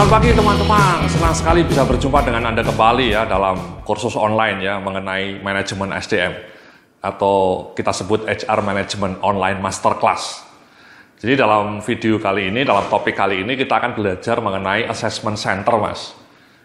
Selamat pagi teman-teman, senang sekali bisa berjumpa dengan Anda kembali ya dalam kursus online ya mengenai manajemen SDM atau kita sebut HR Management Online Masterclass. Jadi dalam video kali ini, dalam topik kali ini kita akan belajar mengenai assessment center, Mas.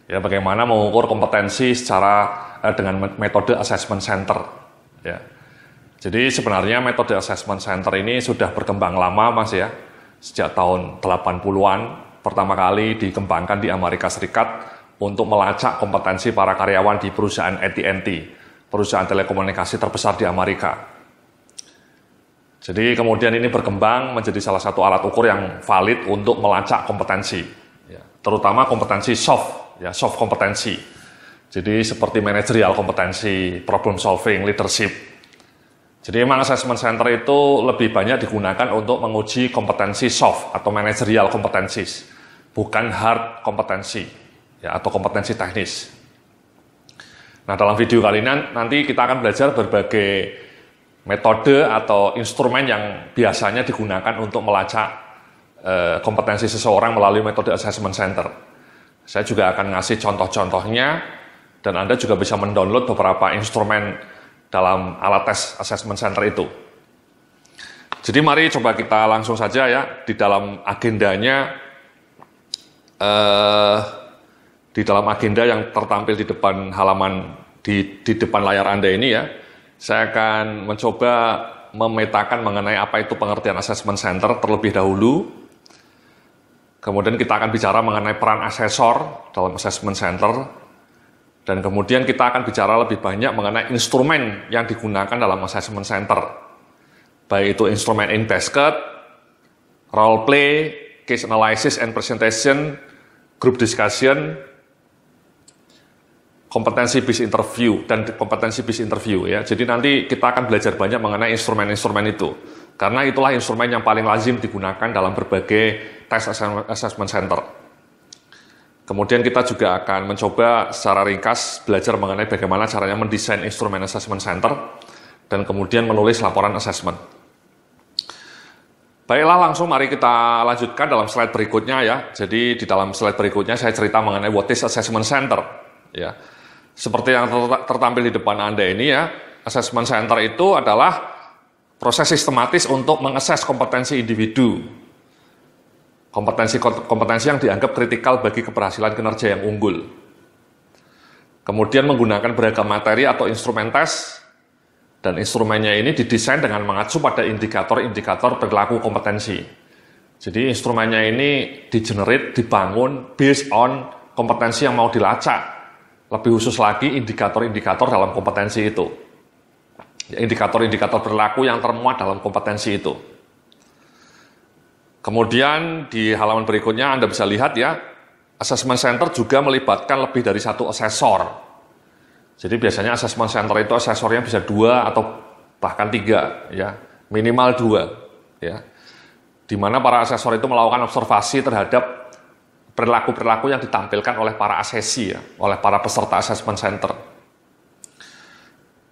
Ya, bagaimana mengukur kompetensi secara dengan metode assessment center. Ya. Jadi sebenarnya metode assessment center ini sudah berkembang lama, Mas ya. Sejak tahun 80-an. Pertama kali dikembangkan di Amerika Serikat untuk melacak kompetensi para karyawan di perusahaan AT&T, perusahaan telekomunikasi terbesar di Amerika. Jadi kemudian ini berkembang menjadi salah satu alat ukur yang valid untuk melacak kompetensi, ya, terutama kompetensi soft, ya, soft kompetensi. Jadi seperti manajerial kompetensi, problem solving, leadership. Jadi memang assessment center itu lebih banyak digunakan untuk menguji kompetensi soft atau managerial kompetensi, bukan hard kompetensi ya, atau kompetensi teknis. Nah, dalam video kali ini nanti kita akan belajar berbagai metode atau instrumen yang biasanya digunakan untuk melacak kompetensi seseorang melalui metode assessment center. Saya juga akan ngasih contoh-contohnya dan Anda juga bisa mendownload beberapa instrumen dalam alat tes assessment center itu. Jadi mari coba kita langsung saja ya, di dalam agendanya, di dalam agenda yang tertampil di depan halaman, di depan layar Anda ini ya, saya akan mencoba memetakan mengenai apa itu pengertian assessment center terlebih dahulu. Kemudian kita akan bicara mengenai peran asesor dalam assessment center. Dan kemudian kita akan bicara lebih banyak mengenai instrumen yang digunakan dalam assessment center. Baik itu instrumen in basket, role play, case analysis and presentation, group discussion, kompetensi based interview, dan kompetensi based interview ya. Jadi nanti kita akan belajar banyak mengenai instrumen-instrumen itu. Karena itulah instrumen yang paling lazim digunakan dalam berbagai tes assessment center. Kemudian kita juga akan mencoba secara ringkas belajar mengenai bagaimana caranya mendesain instrumen assessment center dan kemudian menulis laporan assessment. Baiklah, langsung mari kita lanjutkan dalam slide berikutnya ya. Jadi di dalam slide berikutnya saya cerita mengenai what is assessment center ya. Seperti yang tertampil di depan Anda ini ya, assessment center itu adalah proses sistematis untuk mengakses kompetensi individu. Kompetensi yang dianggap kritikal bagi keberhasilan kinerja yang unggul. Kemudian menggunakan beragam materi atau instrumen tes, dan instrumennya ini didesain dengan mengacu pada indikator-indikator perilaku kompetensi. Jadi instrumennya ini dibangun based on kompetensi yang mau dilacak. Lebih khusus lagi indikator-indikator dalam kompetensi itu. Indikator-indikator perilaku yang termuat dalam kompetensi itu. Kemudian di halaman berikutnya Anda bisa lihat ya, assessment center juga melibatkan lebih dari satu asesor. Jadi biasanya assessment center itu asesornya bisa 2 atau bahkan 3 ya, minimal 2 ya. Di mana para asesor itu melakukan observasi terhadap perilaku-perilaku yang ditampilkan oleh para asesi ya, oleh para peserta assessment center.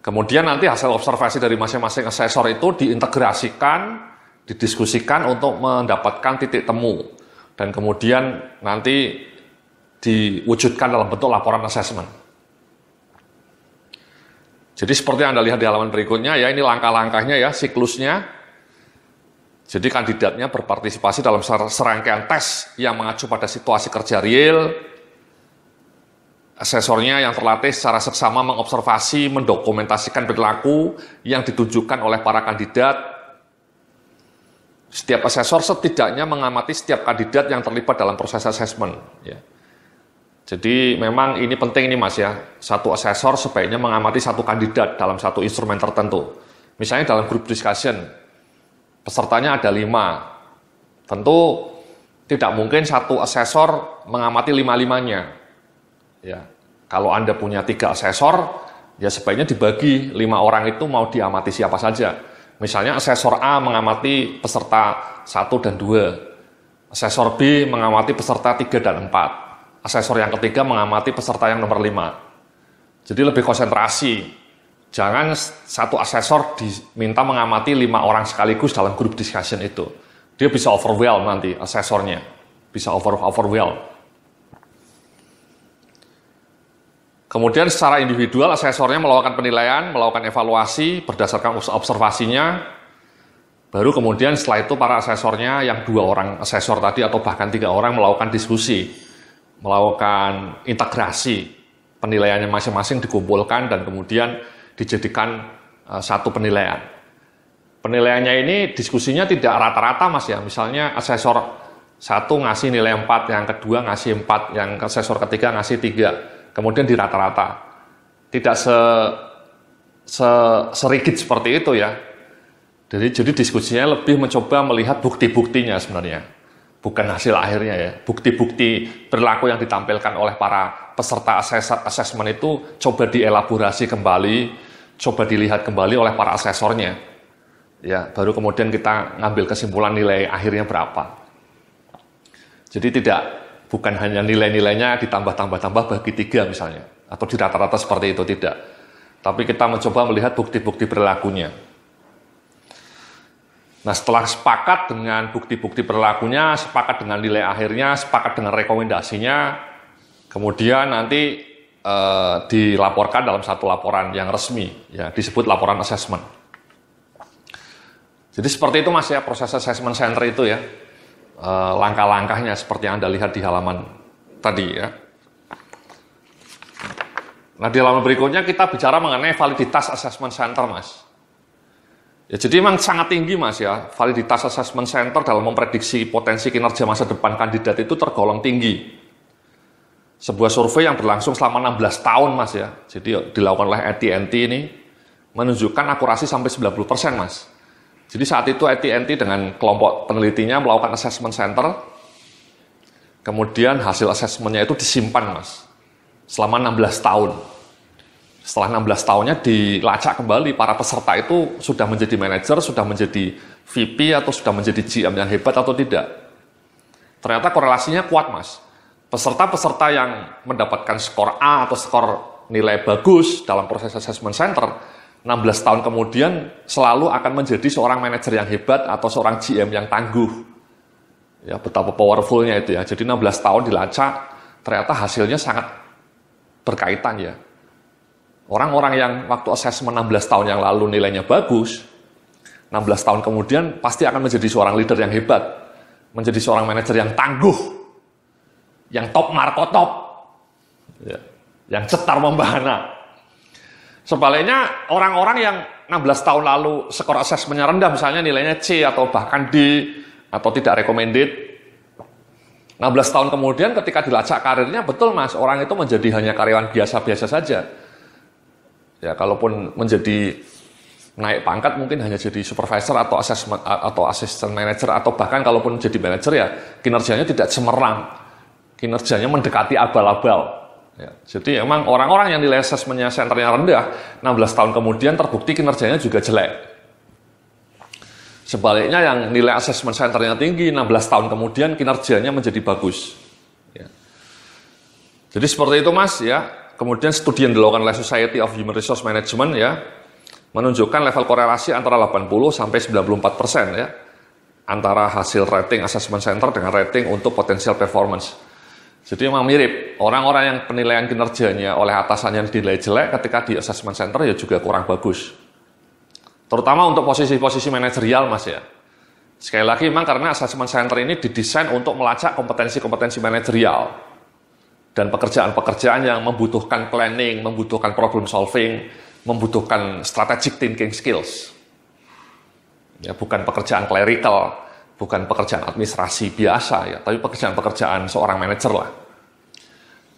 Kemudian nanti hasil observasi dari masing-masing asesor itu diintegrasikan, didiskusikan untuk mendapatkan titik temu dan kemudian nanti diwujudkan dalam bentuk laporan assessment. Jadi seperti yang Anda lihat di halaman berikutnya ya, ini langkah-langkahnya ya, siklusnya. Jadi kandidatnya berpartisipasi dalam serangkaian tes yang mengacu pada situasi kerja real. Asesornya yang terlatih secara seksama mengobservasi, mendokumentasikan perilaku yang ditunjukkan oleh para kandidat. Setiap asesor setidaknya mengamati setiap kandidat yang terlibat dalam proses assessment. Ya. Jadi memang ini penting ini Mas ya, satu asesor sebaiknya mengamati satu kandidat dalam satu instrumen tertentu. Misalnya dalam group discussion, pesertanya ada 5. Tentu tidak mungkin satu asesor mengamati 5-5-nya. Ya. Kalau Anda punya 3 asesor, ya sebaiknya dibagi 5 orang itu mau diamati siapa saja. Misalnya asesor A mengamati peserta 1 dan 2, asesor B mengamati peserta 3 dan 4, asesor yang ketiga mengamati peserta yang nomor 5. Jadi lebih konsentrasi, jangan satu asesor diminta mengamati 5 orang sekaligus dalam group discussion itu. Dia bisa overwhelm nanti asesornya, bisa overwhelm. Kemudian secara individual, asesornya melakukan penilaian, melakukan evaluasi berdasarkan observasinya. Baru kemudian setelah itu para asesornya yang 2 orang asesor tadi atau bahkan 3 orang melakukan diskusi, melakukan integrasi, penilaiannya masing-masing dikumpulkan dan kemudian dijadikan satu penilaian. Penilaiannya ini diskusinya tidak rata-rata Mas ya, misalnya asesor 1 ngasih nilai 4, yang kedua ngasih 4, yang asesor ketiga ngasih 3, kemudian dirata-rata. Tidak serigid seperti itu ya. Jadi diskusinya lebih mencoba melihat bukti-buktinya sebenarnya, bukan hasil akhirnya ya. Bukti-bukti perilaku yang ditampilkan oleh para peserta asesmen itu coba dielaborasi kembali, coba dilihat kembali oleh para asesornya. Ya, baru kemudian kita ngambil kesimpulan nilai akhirnya berapa. Jadi bukan hanya nilai-nilainya ditambah-tambah bagi 3 misalnya, atau di rata-rata seperti itu, tidak. Tapi kita mencoba melihat bukti-bukti perilakunya. Nah, setelah sepakat dengan bukti-bukti perilakunya, sepakat dengan nilai akhirnya, sepakat dengan rekomendasinya, kemudian nanti dilaporkan dalam satu laporan yang resmi, ya disebut laporan asesmen. Jadi seperti itu Mas ya, proses assessment center itu ya, langkah-langkahnya seperti yang Anda lihat di halaman tadi ya. Nah, di halaman berikutnya kita bicara mengenai validitas assessment center Mas. Ya, jadi memang sangat tinggi Mas ya, validitas assessment center dalam memprediksi potensi kinerja masa depan kandidat itu tergolong tinggi. Sebuah survei yang berlangsung selama 16 tahun Mas ya, jadi dilakukan oleh AT&T ini menunjukkan akurasi sampai 90% Mas. Jadi saat itu AT&T dengan kelompok penelitinya melakukan assessment center, kemudian hasil assessmentnya itu disimpan Mas, selama 16 tahun. Setelah 16 tahunnya dilacak kembali, para peserta itu sudah menjadi manajer, sudah menjadi VP, atau sudah menjadi GM yang hebat atau tidak. Ternyata korelasinya kuat Mas. Peserta-peserta yang mendapatkan skor A atau skor nilai bagus dalam proses assessment center, 16 tahun kemudian selalu akan menjadi seorang manajer yang hebat atau seorang GM yang tangguh. Ya, betapa powerfulnya itu ya. Jadi 16 tahun dilacak, ternyata hasilnya sangat berkaitan ya. Orang-orang yang waktu assessment 16 tahun yang lalu nilainya bagus, 16 tahun kemudian pasti akan menjadi seorang leader yang hebat, menjadi seorang manajer yang tangguh, yang top markotop, ya, yang cetar membahana. Sebaliknya, orang-orang yang 16 tahun lalu skor asesmennya rendah, misalnya nilainya C atau bahkan D, atau tidak recommended, 16 tahun kemudian ketika dilacak karirnya, betul Mas, orang itu menjadi hanya karyawan biasa-biasa saja. Ya, kalaupun menjadi naik pangkat mungkin hanya jadi supervisor atau assistant manager, atau bahkan kalaupun jadi manager ya kinerjanya tidak cemerlang, kinerjanya mendekati abal-abal. Ya, jadi emang orang-orang yang nilai assessment-nya centernya rendah, 16 tahun kemudian terbukti kinerjanya juga jelek. Sebaliknya yang nilai assessment centernya tinggi, 16 tahun kemudian kinerjanya menjadi bagus. Ya. Jadi seperti itu Mas ya. Kemudian studi yang dilakukan oleh Society of Human Resource Management ya, menunjukkan level korelasi antara 80 sampai 94% ya, antara hasil rating assessment center dengan rating untuk potensial performance. Jadi memang mirip, orang-orang yang penilaian kinerjanya oleh atasannya dinilai jelek ketika di assessment center ya juga kurang bagus. Terutama untuk posisi-posisi manajerial Mas ya. Sekali lagi memang karena assessment center ini didesain untuk melacak kompetensi-kompetensi manajerial dan pekerjaan-pekerjaan yang membutuhkan planning, membutuhkan problem solving, membutuhkan strategic thinking skills. Ya, bukan pekerjaan clerical, bukan pekerjaan administrasi biasa ya, tapi pekerjaan-pekerjaan seorang manajer lah.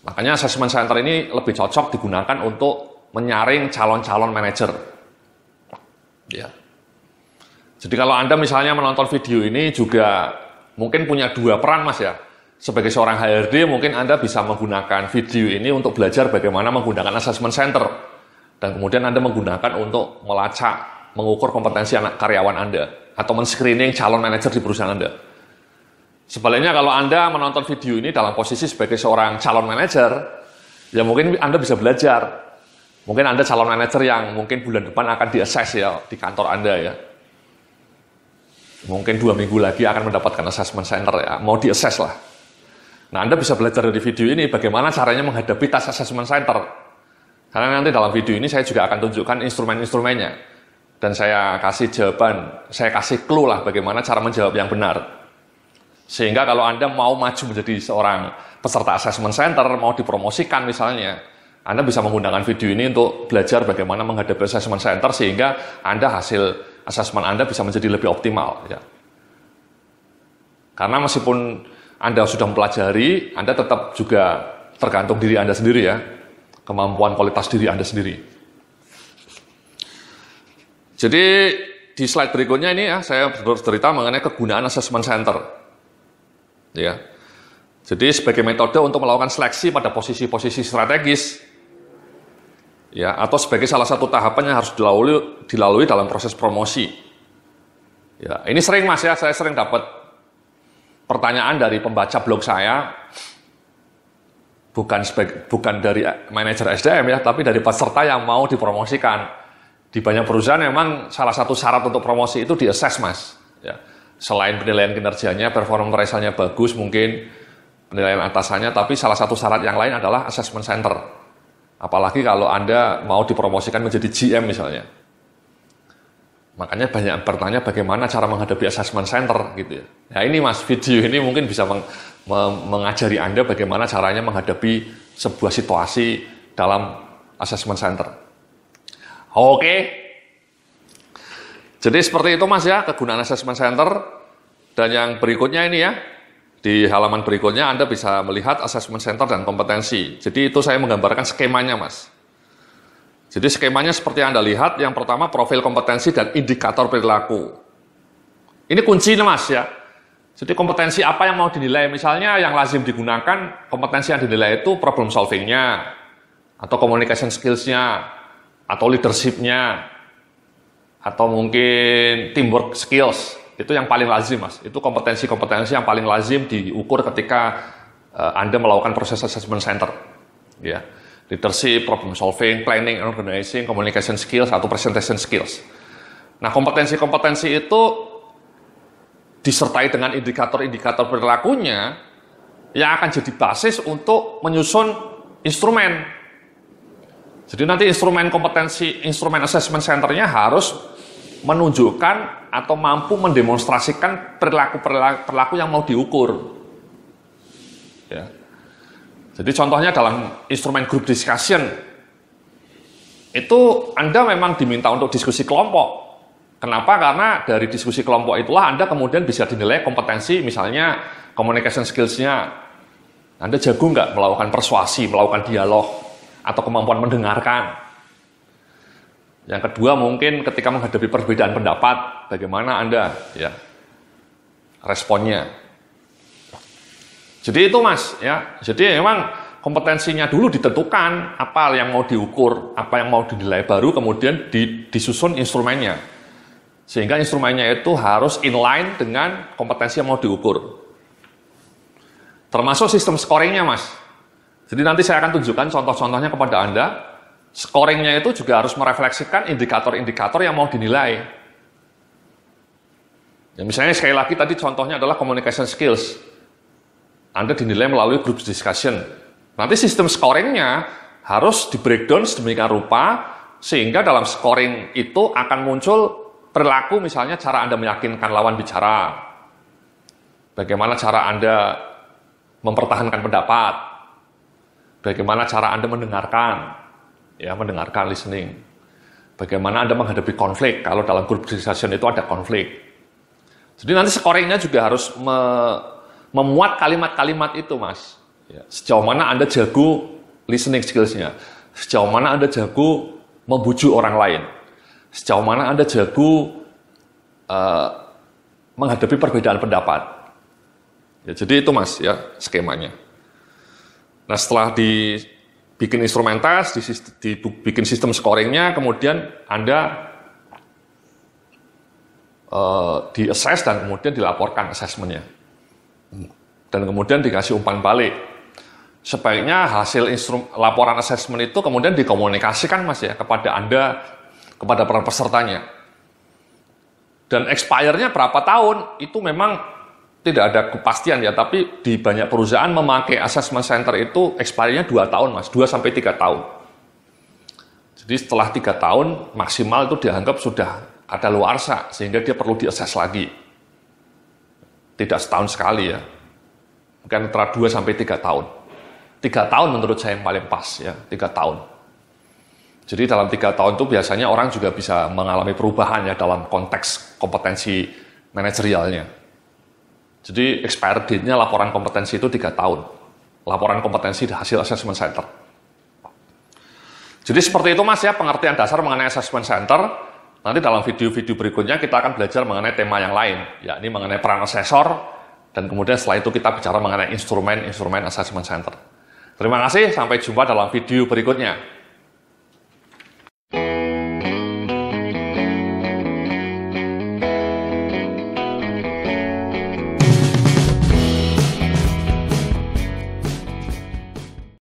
Makanya assessment center ini lebih cocok digunakan untuk menyaring calon-calon manajer. Ya. Jadi kalau Anda misalnya menonton video ini juga mungkin punya 2 peran Mas ya. Sebagai seorang HRD mungkin Anda bisa menggunakan video ini untuk belajar bagaimana menggunakan assessment center. Dan kemudian Anda menggunakan untuk melacak, mengukur kompetensi anak karyawan Anda. Atau men-screening calon manajer di perusahaan Anda. Sebaliknya kalau Anda menonton video ini dalam posisi sebagai seorang calon manajer, ya mungkin Anda bisa belajar. Mungkin Anda calon manajer yang mungkin bulan depan akan di-assess ya di kantor Anda ya. Mungkin 2 minggu lagi akan mendapatkan assessment center ya, mau di-assess lah. Nah, Anda bisa belajar dari video ini bagaimana caranya menghadapi tes assessment center. Karena nanti dalam video ini saya juga akan tunjukkan instrumen-instrumennya. Dan saya kasih jawaban, saya kasih clue lah bagaimana cara menjawab yang benar. Sehingga kalau Anda mau maju menjadi seorang peserta assessment center, mau dipromosikan misalnya, Anda bisa menggunakan video ini untuk belajar bagaimana menghadapi assessment center sehingga Anda hasil assessment Anda bisa menjadi lebih optimal. Ya. Karena meskipun Anda sudah mempelajari, Anda tetap juga tergantung diri Anda sendiri ya, kemampuan kualitas diri Anda sendiri. Jadi di slide berikutnya ini ya, saya bercerita mengenai kegunaan assessment center. Ya. Jadi sebagai metode untuk melakukan seleksi pada posisi-posisi strategis, ya, atau sebagai salah satu tahapan yang harus dilalui dalam proses promosi. Ya, ini sering Mas ya, saya sering dapat pertanyaan dari pembaca blog saya, bukan dari manajer SDM ya, tapi dari peserta yang mau dipromosikan. Di banyak perusahaan memang salah satu syarat untuk promosi itu di-assess Mas. Ya. Selain penilaian kinerjanya, performa appraisalnya bagus mungkin, penilaian atasannya, tapi salah satu syarat yang lain adalah assessment center. Apalagi kalau Anda mau dipromosikan menjadi GM misalnya. Makanya banyak bertanya bagaimana cara menghadapi assessment center gitu ya. Nah ini Mas, video ini mungkin bisa mengajari Anda bagaimana caranya menghadapi sebuah situasi dalam assessment center. Oke. Jadi seperti itu Mas ya, kegunaan assessment center. Dan yang berikutnya ini ya, di halaman berikutnya Anda bisa melihat assessment center dan kompetensi. Jadi itu saya menggambarkan skemanya Mas. Jadi skemanya seperti yang Anda lihat, yang pertama profil kompetensi dan indikator perilaku. Ini kuncinya Mas ya. Jadi kompetensi apa yang mau dinilai, misalnya yang lazim digunakan, kompetensi yang dinilai itu problem solving-nya, atau communication skills-nya, atau leadership-nya, atau mungkin teamwork skills. Itu yang paling lazim Mas. Itu kompetensi-kompetensi yang paling lazim diukur ketika Anda melakukan proses assessment center. Ya. Leadership, problem solving, planning and organizing, communication skills, atau presentation skills. Nah, kompetensi-kompetensi itu disertai dengan indikator-indikator perilakunya yang akan jadi basis untuk menyusun instrumen. Jadi nanti instrumen assessment center-nya harus menunjukkan atau mampu mendemonstrasikan perilaku yang mau diukur. Ya. Jadi contohnya dalam instrumen group discussion, itu Anda memang diminta untuk diskusi kelompok. Kenapa? Karena dari diskusi kelompok itulah Anda kemudian bisa dinilai kompetensi, misalnya communication skills-nya. Anda jago nggak melakukan persuasi, melakukan dialog, atau kemampuan mendengarkan. Yang kedua mungkin ketika menghadapi perbedaan pendapat, bagaimana Anda ya responnya. Jadi itu Mas ya. Jadi memang kompetensinya dulu ditentukan apa yang mau diukur, apa yang mau dinilai, baru kemudian disusun instrumennya. Sehingga instrumennya itu harus inline dengan kompetensi yang mau diukur. Termasuk sistem scoringnya Mas. Jadi nanti saya akan tunjukkan contoh-contohnya kepada Anda. Scoringnya itu juga harus merefleksikan indikator-indikator yang mau dinilai. Ya, misalnya sekali lagi tadi contohnya adalah communication skills. Anda dinilai melalui group discussion. Nanti sistem scoringnya harus di breakdown sedemikian rupa sehingga dalam scoring itu akan muncul perilaku, misalnya cara Anda meyakinkan lawan bicara. Bagaimana cara Anda mempertahankan pendapat. Bagaimana cara Anda mendengarkan, ya mendengarkan, listening. Bagaimana Anda menghadapi konflik, kalau dalam group discussion itu ada konflik. Jadi nanti scoringnya juga harus memuat kalimat-kalimat itu Mas. Ya, sejauh mana Anda jago listening skills-nya, sejauh mana Anda jago membujuk orang lain, sejauh mana Anda jago menghadapi perbedaan pendapat. Ya, jadi itu Mas ya skemanya. Nah setelah dibikin instrumen tes, dibikin sistem scoringnya, kemudian Anda di-assess dan kemudian dilaporkan assessment-nya. Dan kemudian dikasih umpan balik. Sebaiknya hasil laporan assessment itu kemudian dikomunikasikan Mas ya kepada Anda, kepada para pesertanya. Dan expire-nya berapa tahun, itu memang tidak ada kepastian ya, tapi di banyak perusahaan memakai assessment center itu expiry-nya 2 tahun Mas, 2-3 tahun. Jadi setelah 3 tahun maksimal itu dianggap sudah kadaluarsa, sehingga dia perlu diakses lagi. Tidak setahun sekali ya, mungkin antara 2 sampai 3 tahun. 3 tahun menurut saya yang paling pas ya, 3 tahun. Jadi dalam 3 tahun itu biasanya orang juga bisa mengalami perubahan ya dalam konteks kompetensi manajerialnya. Jadi expired date-nya laporan kompetensi itu 3 tahun. Laporan kompetensi hasil assessment center. Jadi seperti itu Mas ya, pengertian dasar mengenai assessment center. Nanti dalam video-video berikutnya kita akan belajar mengenai tema yang lain, yakni mengenai peran asesor, dan kemudian setelah itu kita bicara mengenai instrumen-instrumen assessment center. Terima kasih, sampai jumpa dalam video berikutnya.